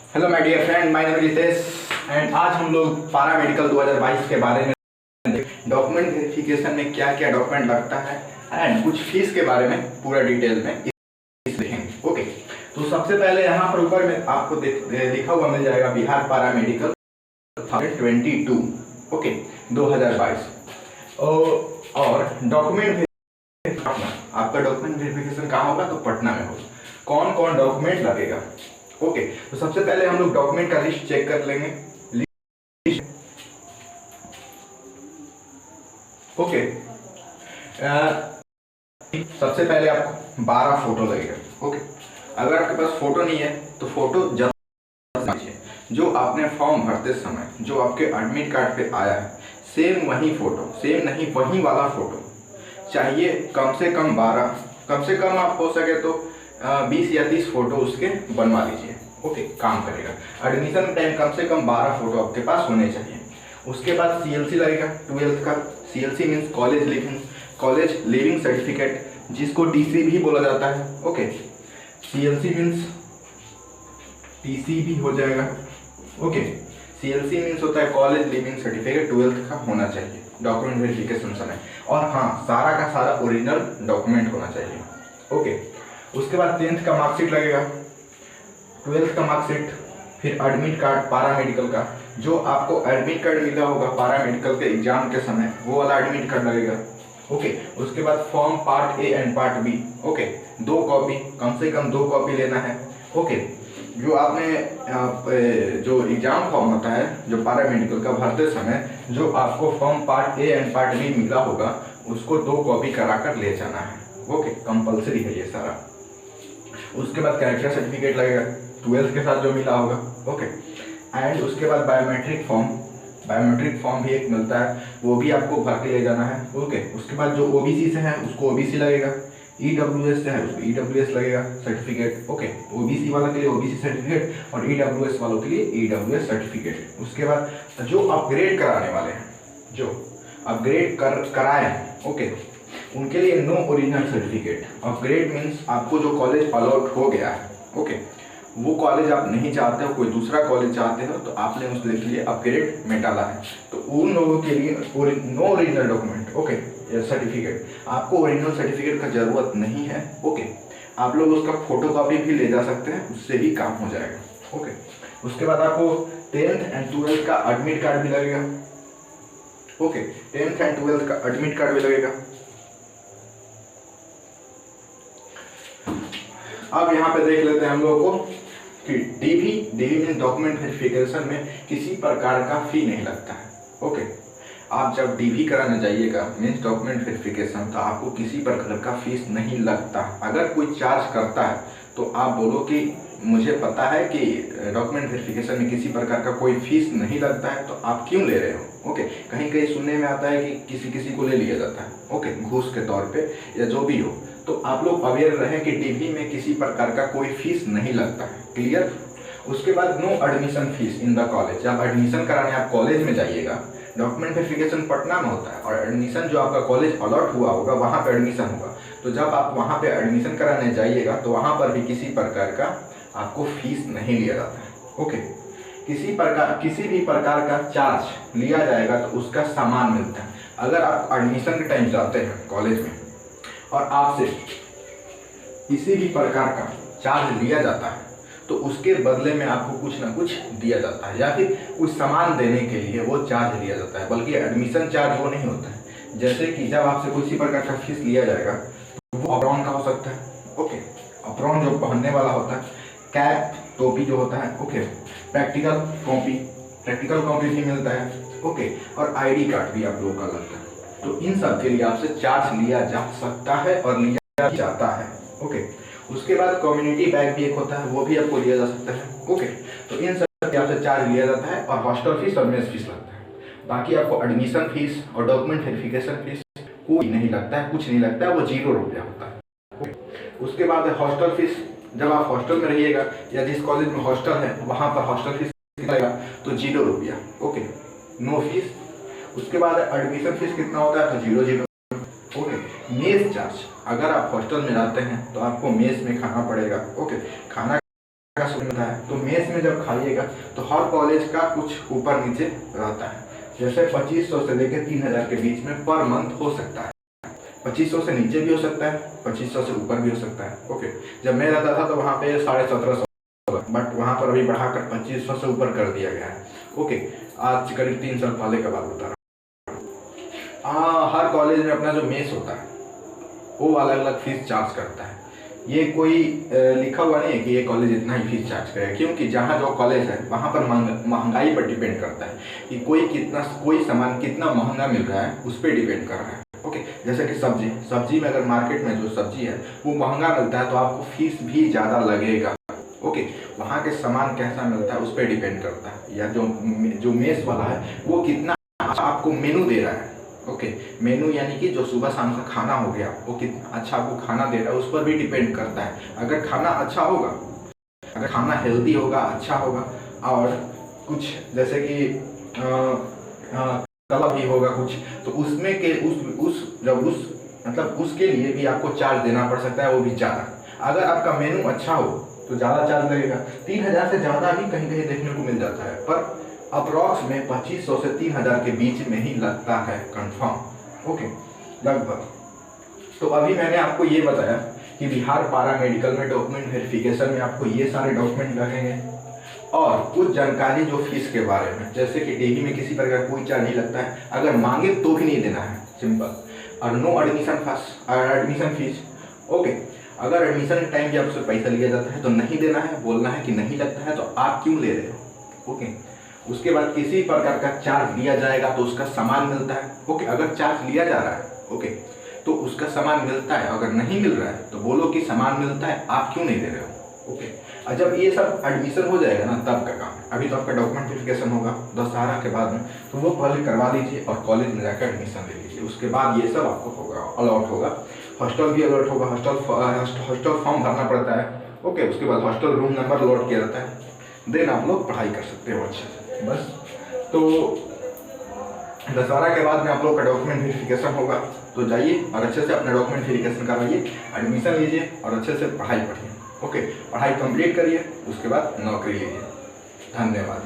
Hello my dear friend, my name is Ritesh and आज हम लोग पारा मेडिकल 2022 के बारे में डॉक्यूमेंट वेरिफिकेशन में क्या क्या डॉक्यूमेंट लगता है एंड कुछ फीस के बारे में पूरा डिटेल में देखेंगे। ओके, तो सबसे पहले यहाँ पर ऊपर में आपको लिखा हुआ मिल जाएगा बिहार पारा मेडिकल 2022। ओके, 2022 और डॉक्यूमेंट आपका डॉक्यूमेंट वेरिफिकेशन कहाँ होगा? तो पटना में होगा। कौन कौन डॉक्यूमेंट लगेगा? ओके, तो सबसे पहले हम लोग डॉक्यूमेंट का लिस्ट चेक कर लेंगे। ओके, सबसे पहले आपको 12 फोटो लगेगा। ओके, अगर आपके पास फोटो नहीं है तो फोटो जरूर चाहिए। जो आपने फॉर्म भरते समय जो आपके एडमिट कार्ड पे आया है सेम वही फोटो, सेम नहीं वही वाला फोटो चाहिए। कम से कम 12, कम से कम आप हो सके तो 20 या 30 फोटो उसके बनवा लीजिए। ओके, काम करेगा। एडमिशन टाइम कम से कम 12 फोटो आपके पास होने चाहिए। उसके बाद सीएलसी लगेगा 12th का। CLC means college leaving certificate, जिसको टीसी भी बोला जाता है। ओके, सीएलसी मीन्स टीसी भी हो जाएगा। ओके, सीएलसी मीन्स होता है कॉलेज लिविंग सर्टिफिकेट, 12th का होना चाहिए डॉक्यूमेंट वेरिफिकेशन समय। और हाँ, सारा का सारा ओरिजिनल डॉक्यूमेंट होना चाहिए। ओके, उसके बाद 10th का मार्कशीट लगेगा, 12th का मार्कशीट, फिर एडमिट कार्ड पारा मेडिकल का। जो आपको एडमिट कार्ड मिला होगा पारा मेडिकल के एग्जाम के समय वो वाला एडमिट कार्ड लगेगा। ओके, उसके बाद form part A and part B. Okay, 2 copy, कम से कम 2 कॉपी लेना है। ओके, जो आपने जो एग्जाम फॉर्म होता है जो पारा मेडिकल का भरते समय जो आपको form part A and part B मिला होगा उसको 2 कॉपी करा कर ले जाना है। ओके, कंपलसरी है ये सारा। उसके बाद कैरेक्टर सर्टिफिकेट लगेगा 12th के साथ जो मिला होगा। ओके, एंड उसके बाद बायोमेट्रिक फॉर्म भी एक मिलता है, वो भी आपको भर के ले जाना है। ओके, उसके बाद जो ओबीसी से है उसको ओबीसी लगेगा, ईडब्ल्यूएस से है उसको ईडब्ल्यूएस लगेगा सर्टिफिकेट। ओके, ओबीसी वाला के लिए ओबीसी सर्टिफिकेट और ईडब्ल्यूएस वालों के लिए ईडब्ल्यूएस सर्टिफिकेट। उसके बाद जो अपग्रेड कराने वाले हैं, जो अपग्रेड कराए हैं, ओके, उनके लिए no original certificate. Upgrade means आपको जो कॉलेज अलॉट हो गया है, ओके, वो कॉलेज आप नहीं चाहते हो, कोई दूसरा कॉलेज चाहते हो, तो आपने उसके लिए अपग्रेड में डाला है, तो उन लोगों के लिए no original document. Okay, certificate, आपको ओरिजिनल सर्टिफिकेट का जरूरत नहीं है। ओके, आप लोग उसका फोटो कॉपी भी ले जा सकते हैं, उससे भी काम हो जाएगा। ओके, उसके बाद आपको 10th एंड 12th का एडमिट कार्ड भी लगेगा। ओके, 10th एंड 12th का एडमिट कार्ड भी लगेगा। अब यहाँ पे देख लेते हैं हम लोगों को कि डीवी मीन डॉक्यूमेंट वेरिफिकेशन में किसी प्रकार का फी नहीं लगता है। ओके, आप जब डीवी कराने जाइएगा मीन्स डॉक्यूमेंट वेरिफिकेशन, तो आपको किसी प्रकार का फीस नहीं लगता। अगर कोई चार्ज करता है तो आप बोलो कि मुझे पता है कि डॉक्यूमेंट वेरिफिकेशन में किसी प्रकार का कोई फीस नहीं लगता है, तो आप क्यों ले रहे हो? ओके, कहीं कहीं सुनने में आता है कि किसी को ले लिया जाता है, ओके, घूस के तौर पे या जो भी हो। तो आप लोग अवेयर रहें कि डीवी में किसी प्रकार का कोई फीस नहीं लगता है। क्लियर? उसके बाद no admission fees in the college. जब एडमिशन कराने आप कॉलेज में जाइएगा, डॉक्यूमेंट वेरिफिकेशन पटना में होता है और एडमिशन जो आपका कॉलेज अलॉट हुआ होगा वहाँ पे एडमिशन होगा। तो जब आप वहाँ पे एडमिशन कराने जाइएगा तो वहाँ पर भी किसी प्रकार का आपको फीस नहीं लिया जाता है। ओके, किसी भी प्रकार का चार्ज लिया जाएगा तो उसका सामान मिलता है। अगर आप एडमिशन के टाइम जाते हैं कॉलेज में और आपसे किसी भी प्रकार का चार्ज लिया जाता है तो उसके बदले में आपको कुछ ना कुछ दिया जाता है, या फिर कुछ सामान देने के लिए वो चार्ज लिया जाता है। बल्कि एडमिशन चार्ज वो नहीं होता है। जैसे कि जब आपसे किसी प्रकार का फीस लिया जाएगा तो वो अप्रॉन का हो सकता है। ओके, अप्रॉन जो पहनने वाला होता है, कैप टोपी जो होता है, ओके, प्रैक्टिकल कॉपी भी मिलता है। ओके, और आईडी कार्ड भी आप लोगों का लगता है। तो इन सब के लिए आपसे चार्ज लिया जा सकता है और लिया जाता है। ओके, उसके बाद कम्युनिटी बैग भी एक होता है, वो भी आपको लिया जा सकता है। ओके, तो इन सब के आपसे चार्ज लिया जाता है और हॉस्टल फीस और मेस फीस लगता है। बाकी आपको एडमिशन फीस और डॉक्यूमेंट वेरिफिकेशन फीस कोई नहीं लगता है, कुछ नहीं लगता है, वो 0 रुपया होता है। ओके, उसके बाद है हॉस्टल फीस। जब आप हॉस्टल में रहिएगा या जिस कॉलेज में हॉस्टल है वहाँ पर हॉस्टल फीस लगेगा तो 0 रुपया। Okay, no fees. उसके बाद एडमिशन फीस कितना होता है? तो 0। ओके, मेस चार्ज, अगर आप हॉस्टल में रहते हैं तो आपको मेस में खाना पड़ेगा। ओके, खाना का सुविधा है। तो मेस में जब खाइएगा तो हर कॉलेज का कुछ ऊपर नीचे रहता है, जैसे 2500 से लेकर 3000 के बीच में पर मंथ हो सकता है। 2500 से नीचे भी हो सकता है, 2500 से ऊपर भी हो सकता है। ओके, जब मैं रहता था तो वहाँ पे 1750, बट वहाँ पर अभी बढ़ाकर 2500 से ऊपर कर दिया गया है। ओके, आज करीब 3 साल पहले का बात बता रहा हूँ। हर कॉलेज में अपना जो मेस होता है वो अलग अलग फीस चार्ज करता है। ये कोई लिखा हुआ नहीं है कि ये कॉलेज इतना ही फीस चार्ज करेगा, क्योंकि जहाँ जो कॉलेज है वहाँ पर महंगाई पर डिपेंड करता है कि कोई सामान कितना महंगा मिल रहा है, उस पर डिपेंड कर रहा है। ओके, जैसे कि सब्जी में अगर मार्केट में जो सब्जी है वो महंगा मिलता है तो आपको फीस भी ज़्यादा लगेगा। ओके, वहाँ के सामान कैसा मिलता है उस पर डिपेंड करता है। या जो मेस वाला है वो कितना आपको मेनू दे रहा है। ओके, मेनू यानी कि जो सुबह शाम का खाना हो गया वो कितना अच्छा आपको खाना दे रहा है, उस पर भी डिपेंड करता है। अगर खाना अच्छा होगा, अगर खाना हेल्दी होगा, अच्छा होगा, और कुछ जैसे कि तला भी होगा कुछ, तो उसमें के उसके लिए भी आपको चार्ज देना पड़ सकता है, वो भी ज़्यादा। अगर आपका मेनू अच्छा हो तो ज़्यादा चार्ज लगेगा। 3000 से ज़्यादा भी कहीं कहीं देखने को मिल जाता है, पर अप्रॉक्स में 2500 से 3000 के बीच में ही लगता है कंफर्म। ओके, लगभग। तो अभी मैंने आपको ये बताया कि बिहार पारा मेडिकल में डॉक्यूमेंट वेरिफिकेशन में आपको ये सारे डॉक्यूमेंट लगेंगे, और कुछ जानकारी जो फीस के बारे में, जैसे कि डेली में किसी प्रकार कोई चार्ज नहीं लगता है, अगर मांगे तो भी नहीं देना है, सिंपल। और नो एडमिशन फीस। ओके, अगर एडमिशन के टाइम भी आपसे पैसा लिया जाता है तो नहीं देना है, बोलना है कि नहीं लगता है, तो आप क्यों ले रहे हो। ओके, उसके बाद किसी प्रकार का चार्ज लिया जाएगा तो उसका सामान मिलता है। ओके, अगर चार्ज लिया जा रहा है, ओके, तो उसका सामान मिलता है। अगर नहीं मिल रहा है तो बोलो कि सामान मिलता है, आप क्यों नहीं दे रहे हो। ओके, और जब ये सब एडमिशन हो जाएगा ना, तब का काम है। अभी तो आपका डॉक्यूमेंट वेरिफिकेशन होगा दशहरा के बाद में, तो वो पहले करवा लीजिए और कॉलेज में जाकर एडमिशन ले लीजिए। उसके बाद ये सब आपको होगा, अलॉट होगा। हॉस्टल भी अलॉट होगा, हॉस्टल फॉर्म भरना पड़ता है। ओके, उसके बाद हॉस्टल रूम नंबर अलॉट किया जाता है, देन आप लोग पढ़ाई कर सकते हो अच्छे से। बस, तो दशहरा के बाद में आप लोग का डॉक्यूमेंट वेरिफिकेशन होगा, तो जाइए और अच्छे से अपना डॉक्यूमेंट वेरिफिकेशन करवाइए, एडमिशन लीजिए और अच्छे से पढ़ाई पढ़िए। ओके, पढ़ाई कंप्लीट करिए, उसके बाद नौकरी लीजिए। धन्यवाद।